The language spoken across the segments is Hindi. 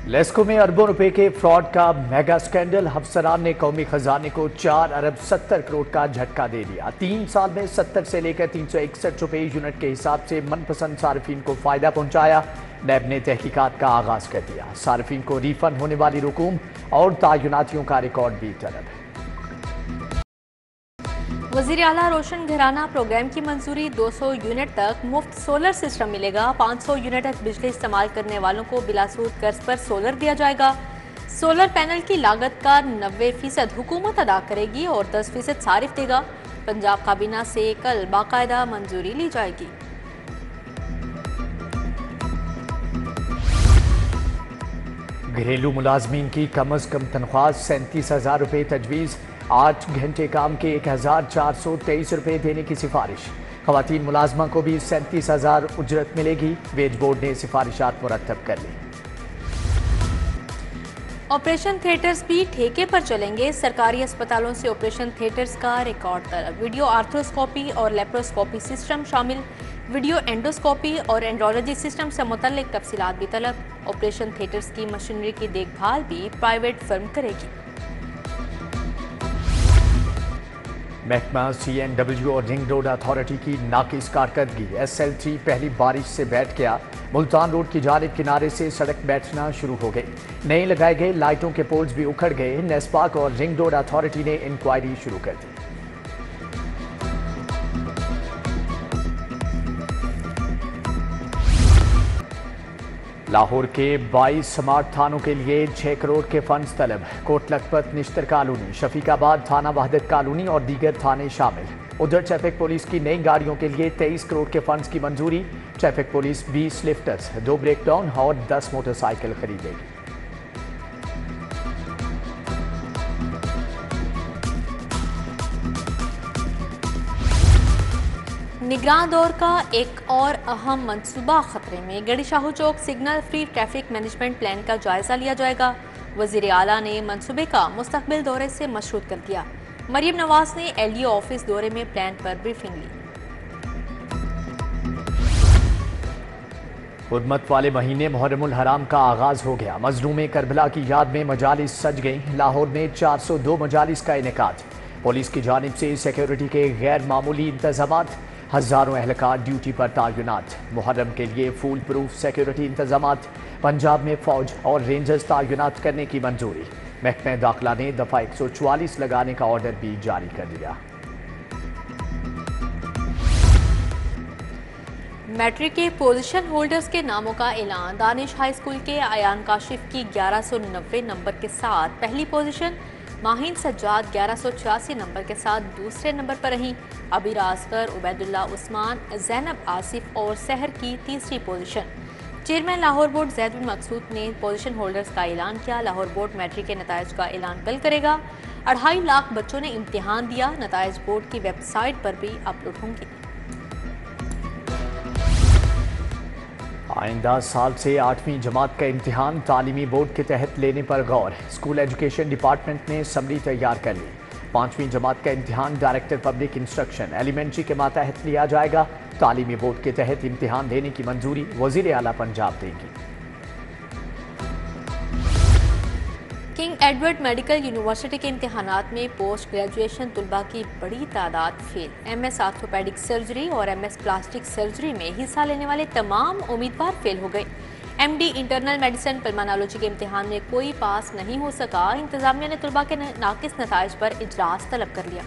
लेस्को में अरबों रुपए के फ्रॉड का मेगा स्कैंडल। अफसरान ने कौमी खजाने को 4 अरब 70 करोड़ का झटका दे दिया। 3 साल में 70 से लेकर 361 रुपए यूनिट के हिसाब से मनपसंद सार्फिन को फायदा पहुंचाया। नैब ने तहकीकात का आगाज कर दिया। सार्फिन को रिफंड होने वाली रकूम और तयनातियों का रिकॉर्ड भी तलब। वज़ीर आला रोशन घराना प्रोग्राम की मंजूरी। 200 यूनिट तक मुफ्त सोलर सिस्टम मिलेगा। 500 यूनिट तक बिजली इस्तेमाल करने वालों को बिलासूद कर्ज पर सोलर दिया जाएगा। सोलर पैनल की लागत का 90% हुकूमत अदा करेगी और 10% सारिफ देगा। पंजाब काबीना से कल बाकायदा मंजूरी ली जाएगी। घरेलू मुलाजमीन की कम अज कम तनख्वाह 37,000 रुपये तजवीज़। 8 घंटे काम के 1,423 रुपये देने की सिफारिश। खवातीन मुलाजमा को भी 37,000 उजरत मिलेगी। वेज बोर्ड ने सिफारिशात मुरतब कर ली। ऑपरेशन थिएटर्स भी ठेके पर चलेंगे। सरकारी अस्पतालों से ऑपरेशन थिएटर्स का रिकॉर्ड तलब। वीडियो आर्थ्रोस्कोपी और लेप्रोस्कोपी सिस्टम शामिल। वीडियो एंडोस्कोपी और एंड्रोलॉजी सिस्टम से मुतल्लिक तफसीलात भी तलब। ऑपरेशन थिएटर्स की मशीनरी की देखभाल भी प्राइवेट फर्म करेगी। महकमा CNW और रिंग रोड अथॉरिटी की नाकिस कारकर्दगी। SL3 पहली बारिश से बैठ गया। मुल्तान रोड की जानिब किनारे से सड़क बैठना शुरू हो गई। नए लगाए गए लाइटों के पोल्स भी उखड़ गए। नेस्पाक और रिंग रोड अथॉरिटी ने इंक्वायरी शुरू कर दी। लाहौर के 22 स्मार्ट थानों के लिए 6 करोड़ के फंड्स तलब। कोट लखपत, निश्तर कॉलोनी, शफीकाबाद, थाना वहदत कॉलोनी और दीगर थाने शामिल। उधर ट्रैफिक पुलिस की नई गाड़ियों के लिए 23 करोड़ के फंड्स की मंजूरी। ट्रैफिक पुलिस 20 लिफ्टर्स, 2 ब्रेकडाउन और 10 मोटरसाइकिल खरीदेगी। निगरान दौर का एक और अहम मंसूबा खतरे में। Garhi Shahu Chowk signal free traffic management plan का जायजा लिया जाएगा। वजीर आला ने मंसूबे का मुस्तकबिल दौरे से मशरूत कर दिया। मरियम नवाज ने LDO ऑफिस दौरे में प्लान पर ब्रीफिंग ली। हुर्मत वाले महीने मुहर्रमुल हराम का आगाज हो गया। मजलूम करबला की याद में मजालिस सज गई। लाहौर में 402 मजालिस का इनेकाद। पुलिस की जानिब से सिक्योरिटी के गैर मामूली इंतजामात। हजारों एहलकार ड्यूटी पर तैनात। मुहर्रम के लिए फूल प्रूफ सिक्योरिटी इंतजामात। पंजाब में फौज और रेंजर्स तैनात करने की मंजूरी। महकमा दाखिला ने दफा 144 लगाने का ऑर्डर भी जारी कर दिया। मैट्रिक के पोजीशन होल्डर्स के नामों का ऐलान। दानिश हाई स्कूल के आयान काशिफ की 1190 नंबर के साथ पहली पोजीशन। माहिन सज्जाद 1186 नंबर के साथ दूसरे नंबर पर रहीं। अबीर आसकर, उबैदुल्ला उस्मान, जैनब आसिफ और सहर की तीसरी position. Chairman Lahore board Zaid bin Maqsood ने पोजीशन होल्डर्स का ऐलान किया। लाहौर बोर्ड मैट्रिक के नताइज का ऐलान कल करेगा। 2.5 लाख बच्चों ने इम्तिहान दिया। नताइज बोर्ड की वेबसाइट पर भी अपलोड होंगी। आइंदा साल से 8वीं जमात का इम्तिहान तालीमी बोर्ड के तहत लेने पर गौर। स्कूल एजुकेशन डिपार्टमेंट ने समरी तैयार कर ली। 5वीं जमात का इम्तिहान डायरेक्टर पब्लिक इंस्ट्रक्शन एलिमेंट्री के मातहत लिया जाएगा। तालीमी बोर्ड के तहत इम्तिहान देने की मंजूरी वजीर आला पंजाब देंगी। किंग एडवर्ड मेडिकल यूनिवर्सिटी के इम्तिहानात में पोस्ट ग्रेजुएशन तुलबा की बड़ी तादाद फेल। MS आर्थोपेडिक सर्जरी और MS प्लास्टिक सर्जरी में हिस्सा लेने वाले तमाम उम्मीदवार फेल हो गए। MD इंटरनल मेडिसिन पल्मोनोलॉजी के इम्तिहान में कोई पास नहीं हो सका। इंतजामिया ने तुलबा के नाकिस नताइज पर इजलास तलब कर लिया।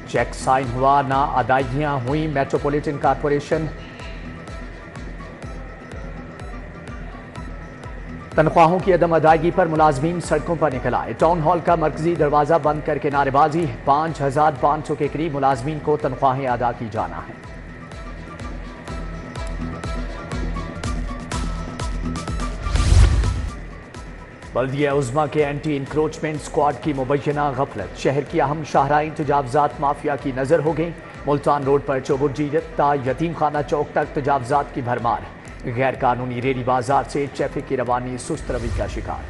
चेक साइन हुआ ना अदायगियां हुई। मेट्रोपॉलिटन कॉरपोरेशन तनख्वाहों की अदम अदायगी पर मुलाजमीन सड़कों पर निकल आए। टाउन हॉल का मरकजी दरवाजा बंद करके नारेबाजी। 5,500 के करीब मुलाजमीन को तनख्वाहें अदा की जाना है। बल्दिया उज़्मा के एंटी इंक्रोचमेंट स्क्वाड की मुबैना गफलत। शहर की अहम शाहराइन तजावजात माफिया की नजर हो गई। मुल्तान रोड पर चौबुर्जी ता यतीम खाना चौक तक तजावजात की भरमार। गैर कानूनी रेडी बाजार से ट्रैफिक की रवानी सुस्त रवि का शिकार।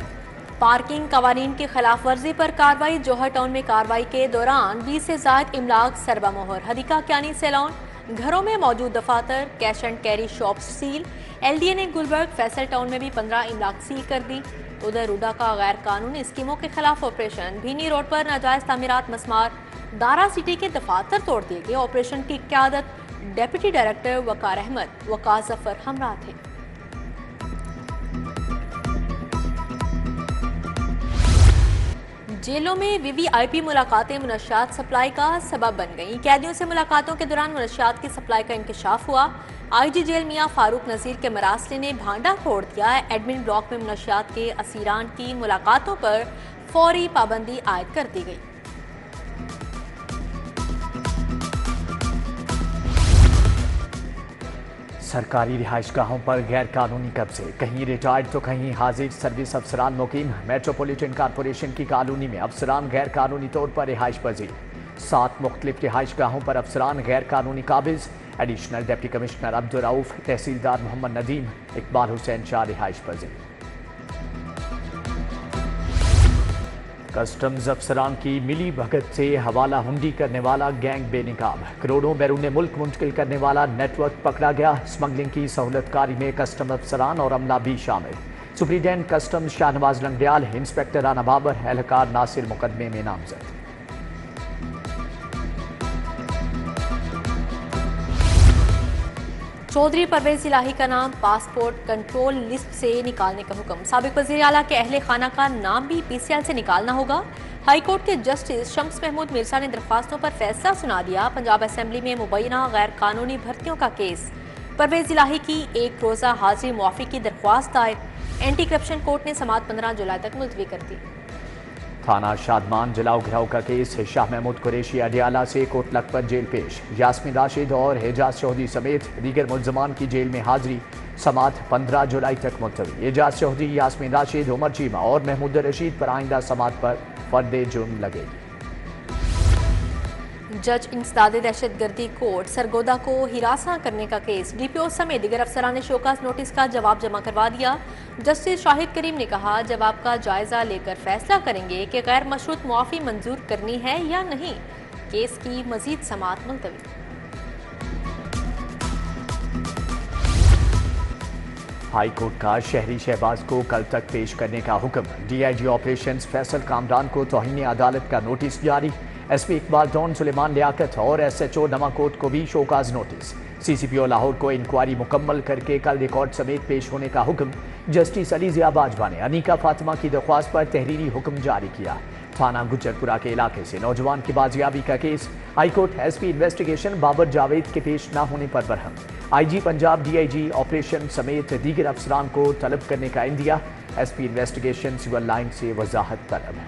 पार्किंग कवानीन की खिलाफ वर्जी पर कार्रवाई। जौहर टाउन में कार्रवाई के दौरान 20 से ज्यादा इमलाक सरबा मोहर। हदीका क्यानी सैलॉन घरों में मौजूद दफातर, cash and carry shop seal. LDA ने गुलबर्ग फैसल टाउन में भी 15 इमलाक सील कर दी। उधर रूडा का गैर कानूनी स्कीमों के खिलाफ ऑपरेशन। भीनी रोड पर नाजायज तामीरात मस्मार, दारा सिटी के दफातर तोड़ दिए गए। ऑपरेशन की क़यादत डेप्यूटी डायरेक्टर वकार अहमद, वकार जफर हमरा थे। जेलों में VVIP मुलाकातें मुनशियात सप्लाई का सबब बन गईं। कैदियों से मुलाकातों के दौरान मुनशियात की सप्लाई का इंकशाफ हुआ। IG जेल मियां फारूक नजीर के मरासले ने भांडा तोड़ दिया। एडमिन ब्लॉक में मुनशियात के असीरान की मुलाकातों पर फौरी पाबंदी आयद कर दी गई। सरकारी रिहाइशगाहों पर गैर कानूनी कब्जे, कहीं रिटायर्ड तो कहीं हाजिर सर्विस अफसरान मुकीम। मेट्रोपॉलिटन कॉरपोरेशन की कॉलोनी में अफसरान गैर कानूनी तौर पर रिहाइश पजीर। 7 मुख्तलिफ रिहाइशगाहों पर अफसरान गैर कानूनी काबिज। Additional deputy commissioner Abdul Rauf, तहसीलदार मोहम्मद नदीम, इकबाल हुसैन 4 रिहाइश पजीर। कस्टम्स अफसरान की मिली भगत से हवाला हुंडी करने वाला गैंग बेनिकाब। करोड़ों बैरून मुल्क मुंतकिल करने वाला नेटवर्क पकड़ा गया। स्मगलिंग की सहूलतकारी में कस्टम अफसरान और अमला भी शामिल। Superintendent customs Shahnawaz Langrial, inspector Rana Babar, एहलकार नासिर मुकदमे में नामजद। चौधरी परवेज इलाही का नाम पासपोर्ट कंट्रोल लिस्ट से निकालने का हुक्म। साबिक वज़ीर आला के अहले खाना का नाम भी PCL से निकालना होगा। हाईकोर्ट के जस्टिस शम्स महमूद मिर्जा ने दरख्वास्तों पर फैसला सुना दिया। पंजाब असेंबली में मुबैना गैर कानूनी भर्तियों का केस। परवेज इलाही की 1 रोज़ा हाजिरी मुआफ़ी की दरख्वास्त दायर। एंटी करप्शन कोर्ट ने समात 15 जुलाई तक मुलतवी कर दी। थाना शादमान जलाओ घिराव का केस। शाह महमूद कुरैशी अडियाला से कोट लखपत जेल पेश। यास्मीन राशिद और एजाज चौधरी समेत दीगर मुल्जमान की जेल में हाजिरी। समात 15 जुलाई तक मुलतवी। एजाज चौधरी, यास्मीन राशिद, उमर चीमा और महमूद रशीद पर आइंदा समात पर फर्द जुर्म लगेगी। जज इंसदादे दहशतगर्दी कोर्ट सरगोदा को हिरासा करने का केस। DPO समेत दीगर अफसरान ने शोकास नोटिस का जवाब जमा करवा दिया। जस्टिस शाहिद करीम ने कहा, जवाब का जायजा लेकर फैसला करेंगे कि गैर मशरूत मुआफ़ी मंजूर करनी है या नहीं। केस की मजीद समात मुलतवी। हाई कोर्ट का शहरी शहबाज को कल तक पेश करने का हुक्म। DIG ऑपरेशंस फैसल कामरान को तौहीन अदालत का नोटिस जारी। SP इकबाल डॉन, सुलेमान लियाकत और SHO नवाकोट को भी शोकाज नोटिस। CCPO लाहौर को इंक्वायरी मुकम्मल करके कल रिकॉर्ड समेत पेश होने का हुक्म। जस्टिस अली ज़िया बाजवा ने अनीका फातिमा की दरख्वास्त पर तहरीरी हुक्म जारी किया। थाना गुजरपुरा के इलाके से नौजवान की बाजियाबी का केस। High court SP investigation Babar Javed के पेश न होने पर Barham. IG Punjab, DIG operation समेत दीगर अफसरान को तलब करने का इंदिया। SP इन्वेस्टिगेशन सिविल लाइन से वजाहत तलब।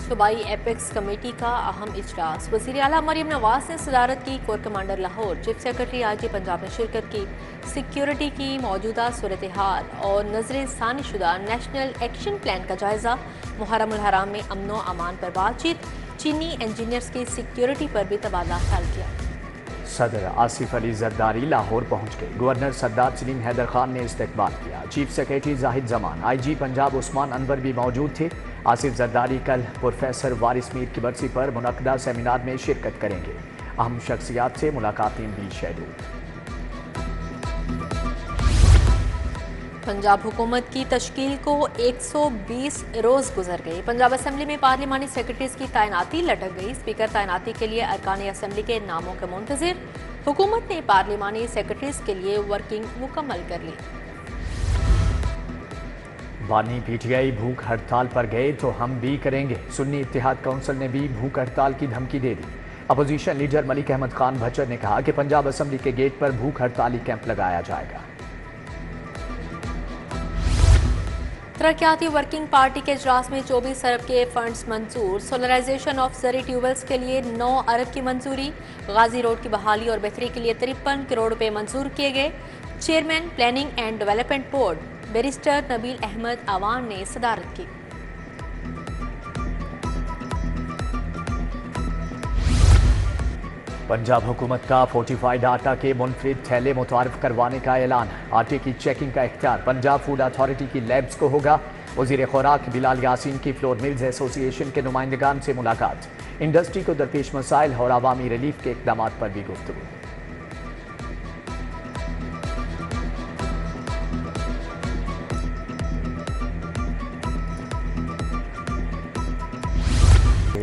सूबाई एपेक्स कमेटी का अहम इजलास। वज़ीर आला मरियम नवाज ने सदारत की। Core commander Lahore, chief secretary IG Punjab ने शिरकत की। सिक्योरिटी की मौजूदा सूरत हाल और नजरसानी शुदा नेशनल एक्शन प्लान का जायजा। मुहर्रम उल हराम में अमनो अमान पर बातचीत। चीनी इंजीनियर्स की सिक्योरिटी पर भी तबादला ख्याल किया। सदर आसिफ अली जरदारी लाहौर पहुंच गए। गवर्नर सरदार सलीम हैदर खान ने इस्तकबाल किया। Chief secretary Zahid Zaman, IG Punjab Usman Anwar भी मौजूद थे। आसिफ जरदारी कल प्रोफेसर वारिस मीर की बरसी पर मुनक्कदा सेमिनार में शिरकत करेंगे। अहम शख्सियात से मुलाकातें भी शेड्यूल। पंजाब हुकूमत की तश्कील को 120 रोज गुजर गए। पंजाब असेंबली में पार्लिमानी सेक्रेटरीज की तैनाती लटक गई। स्पीकर तैनाती के लिए अरकान असेंबली के नामों के मुंतजिर। हुकूमत ने पार्लिमानी सेक्रेटरीज के लिए वर्किंग मुकम्मल कर ली। बानी PTI भूख हड़ताल पर गए तो हम भी करेंगे। सुन्नी इत्तेहाद काउंसिल ने भी भूख हड़ताल की धमकी दे दी। अपोजिशन लीडर मलिक अहमद खान भच्चर ने कहा कि पंजाब असेंबली के गेट पर भूख हड़ताली कैंप लगाया जाएगा। तरक्याती वर्किंग पार्टी के इजलास में 24 अरब के फंड्स मंजूर। सोलराइजेशन ऑफ जरी ट्यूबवेल्स के लिए 9 अरब की मंजूरी। गाजी रोड की बहाली और बेहतरी के लिए 53 करोड़ रुपए मंजूर किए गए। Chairman planning and development board barrister Nabeel Ahmed Awan ने सदारत की। पंजाब हुकूमत का फोर्टिफाइड आटा के मुनफरिद थैले मुतारिफ करवाने का ऐलान। आटे की चेकिंग का इख्तियार पंजाब फूड अथॉरिटी की लैब्स को होगा। वज़ीर खुराक बिलाल यासीन की फ्लोर मिल्स एसोसिएशन के नुमाइंदगान से मुलाकात। इंडस्ट्री को दरपेश मसाइल और अवामी रिलीफ के इक़दाम पर भी गुफ्तगू।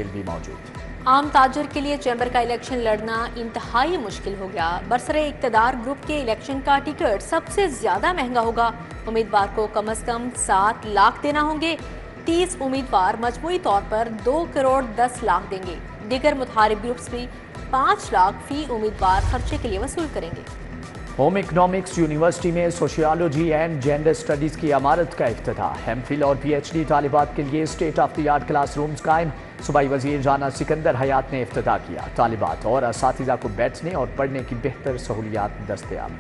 भी मौजूद। आम ताजर के लिए चैम्बर का इलेक्शन लड़ना इंतहाई मुश्किल हो गया। बरसरे इक़्तिदार ग्रुप के इलेक्शन का टिकट सबसे ज्यादा महंगा होगा। उम्मीदवार को कम से कम 7 लाख देना होंगे। 30 उम्मीदवार मजमूई तौर पर 2 करोड़ 10 लाख देंगे। दीगर मुतहारिब ग्रुप्स भी 5 लाख फी उम्मीदवार खर्चे के लिए वसूल करेंगे। होम इकोनॉमिक्स यूनिवर्सिटी में सोशियोलॉजी एंड जेंडर स्टडीज की इमारत का इफ्तिताह। एमफिल और पीएचडी तालिबात के लिए state of the art classrooms कायम। सूबाई वजीर राना सिकंदर हयात ने इफ्तिताह किया। तालिबात और असातिज़ा को बैठने और पढ़ने की बेहतर सहूलियात दस्तयाब।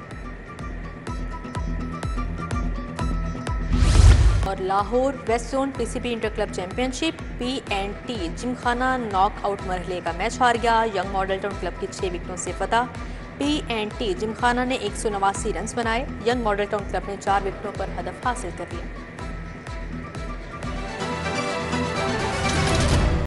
और Lahore west zone PCB inter club championship P&T Gymkhana knockout मरहले का मैच हार गया। यंग मॉडल टाउन क्लब की 6 विकेटों से फतह। P&T जिमखाना ने 189 रन बनाए। यंग मॉडल टाउन क्लब ने 4 विकेटों पर हदफ हासिल कर लिया।